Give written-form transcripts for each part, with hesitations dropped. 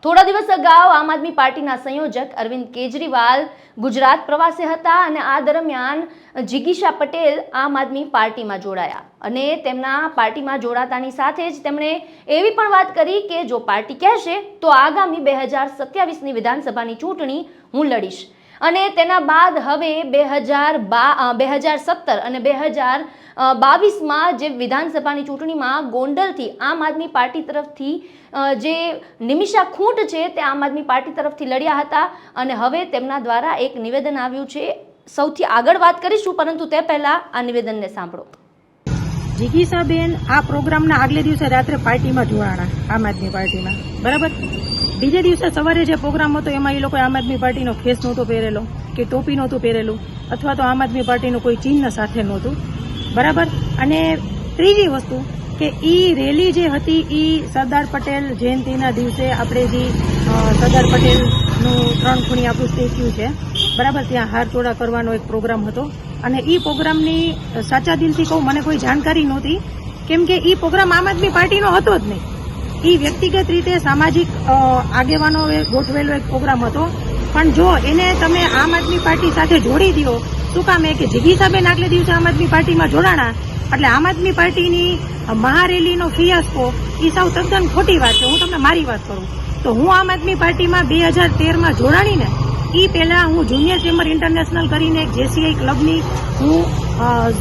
થોડા દિવસ અગાઉ આમ આદમી પાર્ટીના સંયોજક અરવિંદ કેજરીવાલ ગુજરાત પ્રવાસે હતા અને આ દરમિયાન જિગીશા પટેલ આમ આદમી પાર્ટીમાં જોડાયા અને તેમના પાર્ટીમાં જોડાતાની સાથે જ તેમણે એવી પણ વાત કરી કે જો પાર્ટી કહેશે તો આગામી 2027ની વિધાનસભાની ચૂંટણી હું લડીશ અને તેના બાદ હવે 2017 અને 2022માં જે વિધાનસભાની ચૂંટણીમાં ગોંડલથી આમ આદમી પાર્ટી તરફથી જે નિમિષા ખૂંટ છે તે આમ આદમી પાર્ટી તરફથી લડ્યા હતા અને હવે તેમના દ્વારા એક નિવેદન આવ્યું છે. સૌથી આગળ વાત કરીશું પરંતુ તે પહેલા આ નિવેદનને સાંભળો. જિગીશાબેન આ પ્રોગ્રામના આગલે દિવસે રાત્રે પાર્ટીમાં જોડાણા આમ આદમી પાર્ટીમાં, બરાબર. બીજે દિવસે સવારે જે પ્રોગ્રામ હતો એમાં એ લોકો આમ આદમી પાર્ટીનો ખેસ નહોતો પહેરેલો કે ટોપી નહોતું પહેરેલું અથવા તો આમ આદમી પાર્ટીનું કોઈ ચિહ્ન સાથે નહોતું, બરાબર. અને ત્રીજી વસ્તુ કે ઈ રેલી જે હતી ઈ સરદાર પટેલ જયંતિના દિવસે આપણે જે સરદાર પટેલનું 3 ખૂણી આપણું સ્ટેચ્યુ છે, બરાબર, ત્યાં હાર ચોડા કરવાનો એક પ્રોગ્રામ હતો અને ઈ પ્રોગ્રામની સાચા દિલથી કહું મને કોઈ જાણકારી નહોતી કેમ કે ઈ પ્રોગ્રામ આમ આદમી પાર્ટીનો હતો જ નહીં. ઈ વ્યક્તિગત રીતે સામાજિક આગેવાનોએ ગોઠવેલો એક પ્રોગ્રામ હતો. પણ જો એને તમે આમ આદમી પાર્ટી સાથે જોડી દો, શું કામ કે જિગીશાબેન આગલે દિવસે આમ આદમી પાર્ટીમાં જોડાણા એટલે આમ આદમી પાર્ટીની મહારેલીનો ફિયાસ્કો એ સાવ તદ્દન ખોટી વાત છે. હું તમને મારી વાત કરું તો હું આમ આદમી પાર્ટીમાં 2013માં જોડાણી ને એ પહેલા હું જુનિયર ચેમ્બર ઇન્ટરનેશનલ કરીને એક જેસીઆઈ ક્લબની હું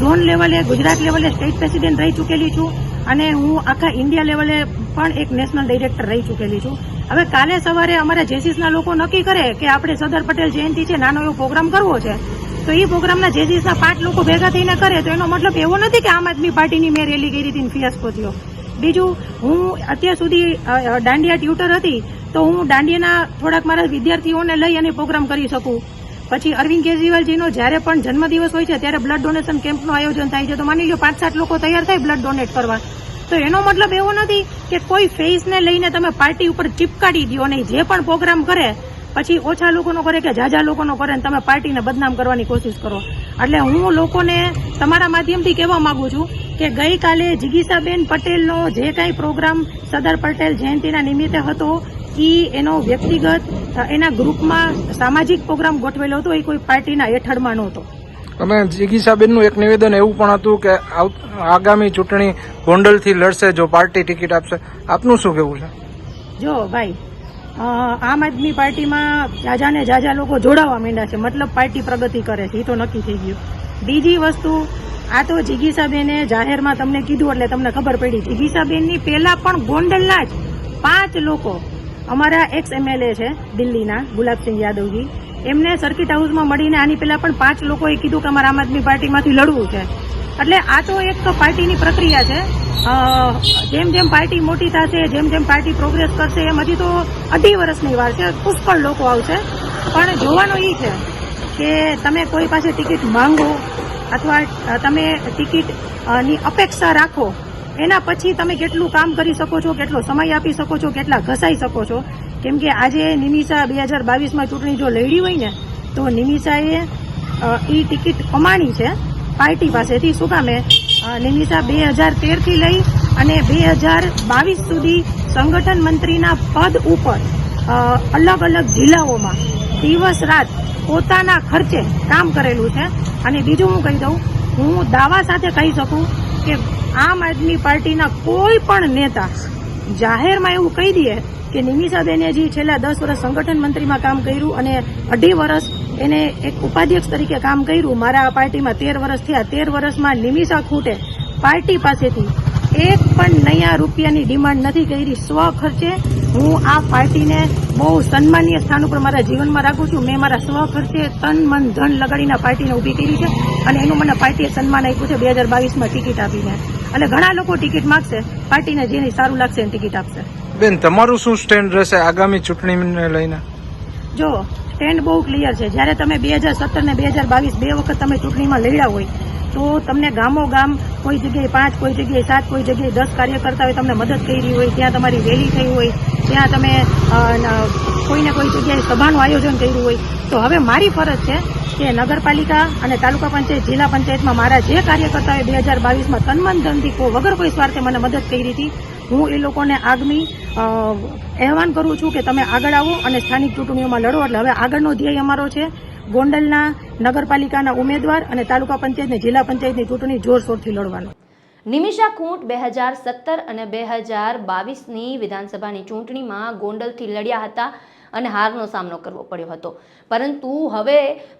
ઝોન લેવલે ગુજરાત લેવલે સ્ટેટ પ્રેસિડેન્ટ રહી ચૂકેલી છું અને હું આખા ઇન્ડિયા લેવલે પણ એક નેશનલ ડાયરેક્ટર રહી ચૂકેલી છું. હવે કાલે સવારે અમારા જેસીસના લોકો નક્કી કરે કે આપણે સરદાર પટેલ જયંતિ છે, નાનો એવો પ્રોગ્રામ કરવો છે, તો એ પ્રોગ્રામના જેસીસના 5 લોકો ભેગા થઈને કરે તો એનો મતલબ એવો નથી કે આમ આદમી પાર્ટીની મેં રેલી કરી હતી ફિયાસ્કો થયો. બીજું, હું અત્યાર સુધી દાંડિયા ટ્યુટર હતી તો હું દાંડિયાના થોડાક મારા વિદ્યાર્થીઓને લઈ અને પ્રોગ્રામ કરી શકું. પછી અરવિંદ કેજરીવાલજીનો જ્યારે પણ જન્મદિવસ હોય છે ત્યારે બ્લડ ડોનેશન કેમ્પનું આયોજન થાય છે તો માની લો 5-7 લોકો તૈયાર થાય બ્લડ ડોનેટ કરવા. તો એનો મતલબ એવો નથી કે કોઈ ફેસને લઈને તમે પાર્ટી ઉપર ચીપકાડી દો અને જે પણ પ્રોગ્રામ કરે પછી ઓછા લોકોનો કરે કે ઝાઝા લોકોનો કરે તમે પાર્ટીને બદનામ કરવાની કોશિશ કરો. એટલે હું લોકોને તમારા માધ્યમથી કહેવા માંગુ છું કે ગઈકાલે જિગીશાબેન પટેલનો જે કાંઈ પ્રોગ્રામ સરદાર પટેલ જયંતિના નિમિત્તે હતો એનો વ્યક્તિગત એના ગ્રુપમાં સામાજિક પ્રોગ્રામ ગોઠવેલો હતો, એ કોઈ પાર્ટીના હેઠળમાં નહોતો. અને જિગીશાબેનનું એક નિવેદન એવું પણ હતું કે આગામી ચૂંટણી ગોંડલથી લડશે જો પાર્ટી ટિકિટ આપશે. આપનું શું કહેવું છે? જો ભાઈ, આમ આદમી પાર્ટીમાં જાજા લોકો જોડાવા માંડ્યા છે, મતલબ પાર્ટી પ્રગતિ કરે છે, એ તો નક્કી થઈ ગયું. બીજી વસ્તુ, આ તો જિગીશાબેને જાહેરમાં તમને કીધું એટલે તમને ખબર પડી. જિગીશાબેનની પહેલા પણ ગોંડલના જ 5 લોકો અમારા એક્સ એમએલએ છે દિલ્હીના ગુલાબસિંહ યાદવજી, એમને સર્કિટ હાઉસમાં મળીને આની પહેલા પણ 5 લોકોએ કીધું કે અમારે આમ આદમી પાર્ટીમાંથી લડવું છે. એટલે આ તો એક પાર્ટીની પ્રક્રિયા છે. જેમ જેમ પાર્ટી મોટી થશે, જેમ જેમ પાર્ટી પ્રોગ્રેસ કરશે એમ હજી તો 2.5 વર્ષની વાર છે, પુષ્કળ લોકો આવશે. પણ જોવાનું એ છે કે તમે કોઈ પાસે ટિકિટ માંગો અથવા તમે ટિકિટની અપેક્ષા રાખો એના પછી તમે કેટલું કામ કરી શકો છો, કેટલો સમય આપી શકો છો, કેટલા ઘસાઈ શકો છો. કેમ કે આજે નિમિષા 2022માં ચૂંટણી જો લડી હોય ને તો નિમિષાએ એ ટિકિટ કમાણી છે પાર્ટી પાસેથી. શું કામે નિમિષા 2013થી લઈ અને 2022 સુધી સંગઠન મંત્રીના પદ ઉપર અલગ અલગ જિલ્લાઓમાં દિવસ રાત પોતાના ખર્ચે કામ કરેલું છે. અને બીજું હું કહી દઉં, હું દાવા સાથે કહી શકું કે આમ આદમી પાર્ટીના કોઈ પણ નેતા જાહેરમાં એવું કહી દે કે નિમિષાબેને જે છેલ્લા 10 વર્ષ સંગઠન મંત્રીમાં કામ કર્યું અને 2.5 વર્ષ એને એક ઉપાધ્યક્ષ તરીકે કામ કર્યું, મારા પાર્ટીમાં 13 વર્ષ થયા, 13 વર્ષમાં નિમિષા ખૂટે પાર્ટી પાસેથી 1 પણ નયા રૂપિયાની ડિમાન્ડ નથી કરી. સ્વ ખર્ચે હું આ પાર્ટીને બહુ સન્માનીય સ્થાન ઉપર મારા જીવનમાં રાખું છું. મેં મારા સ્વ ખર્ચે તન મન ધન લગાડીને પાર્ટીને ઊભી કરી છે અને એનું મને પાર્ટીએ સન્માન આપ્યું છે 2022માં ટિકિટ આપીને. એટલે ઘણા લોકો ટિકિટ માંગશે, પાર્ટીને જેને સારું લાગશે એને ટિકિટ આપશે. બેન, તમારું શું સ્ટેન્ડ રહેશે આગામી ચૂંટણીને લઈને? જો સ્ટેન્ડ બહુ ક્લિયર છે. જ્યારે તમે 2017 ને 2022 2 વખત તમે ચૂંટણીમાં લડ્યા હોય તો તમને ગામો ગામ કોઈ જગ્યાએ 5, કોઈ જગ્યાએ 7, કોઈ જગ્યાએ 10 કાર્યકર્તાઓએ તમને મદદ કરી હોય, ત્યાં તમારી રેલી થઈ હોય, ત્યાં તમે કોઈને કોઈ જગ્યાએ સભાનું આયોજન કર્યું હોય. તો હવે મારી ફરજ છે કે નગરપાલિકા અને તાલુકા પંચાયત, જિલ્લા પંચાયતમાં મારા જે કાર્યકર્તાઓએ 2022માં તનમન ધનથી વગર કોઈ સ્વાર્થે મને મદદ કરી હતી હું એ લોકોને આગામી આહવાન કરું છું કે તમે આગળ આવો અને સ્થાનિક ચૂંટણીઓમાં લડો. એટલે હવે આગળનો ધ્યેય અમારો છે ગોંડલના નગરપાલિકાના ઉમેદવાર અને તાલુકા પંચાયત અને જિલ્લા પંચાયતની ચૂંટણી જોરશોરથી લડવાનો. નિમિષા ખૂંટ 2017 અને 2022ની વિધાનસભાની ચૂંટણીમાં ગોંડલથી લડ્યા હતા અને હારનો સામનો કરવો પડ્યો હતો. પરંતુ હવે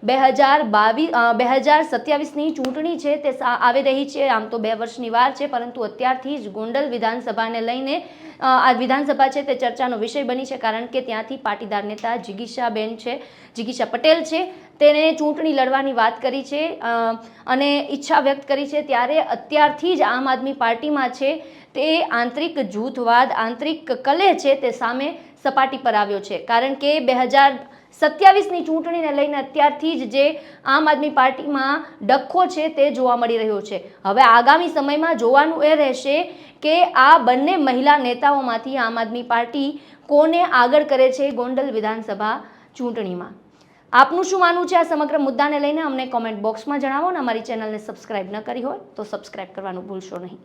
2027ની ચૂંટણી છે તે આવી રહી છે. આમ તો 2 વર્ષની વાર છે, પરંતુ અત્યારથી જ ગોંડલ વિધાનસભાને લઈને આ વિધાનસભા છે તે ચર્ચાનો વિષય બની છે, કારણ કે ત્યાંથી પાટીદાર નેતા જિગીશા પટેલ છે તેને ચૂંટણી લડવાની વાત કરી છે અને ઈચ્છા વ્યક્ત કરી છે. ત્યારે અત્યારથી જ આમ આદમી પાર્ટીમાં છે તે આંતરિક જૂથવાદ, આંતરિક કલહ છે તે સામે સપાટી પર આવ્યો છે, કારણ કે 2027ની ચૂંટણીને લઈને અત્યારથી જ જે આમ આદમી પાર્ટીમાં ડખ્ખો છે તે જોવા મળી રહ્યો છે. હવે આગામી સમયમાં જોવાનું એ રહેશે કે આ બંને મહિલા નેતાઓમાંથી આમ આદમી પાર્ટી કોને આગળ કરે છે ગોંડલ વિધાનસભા ચૂંટણીમાં. આપનું શું માનવું છે આ સમગ્ર મુદ્દાને લઈને અમને કોમેન્ટ બોક્સમાં જણાવો અને અમારી ચેનલને સબસ્ક્રાઇબ ન કરી હોય તો સબસ્ક્રાઇબ કરવાનું ભૂલશો નહીં.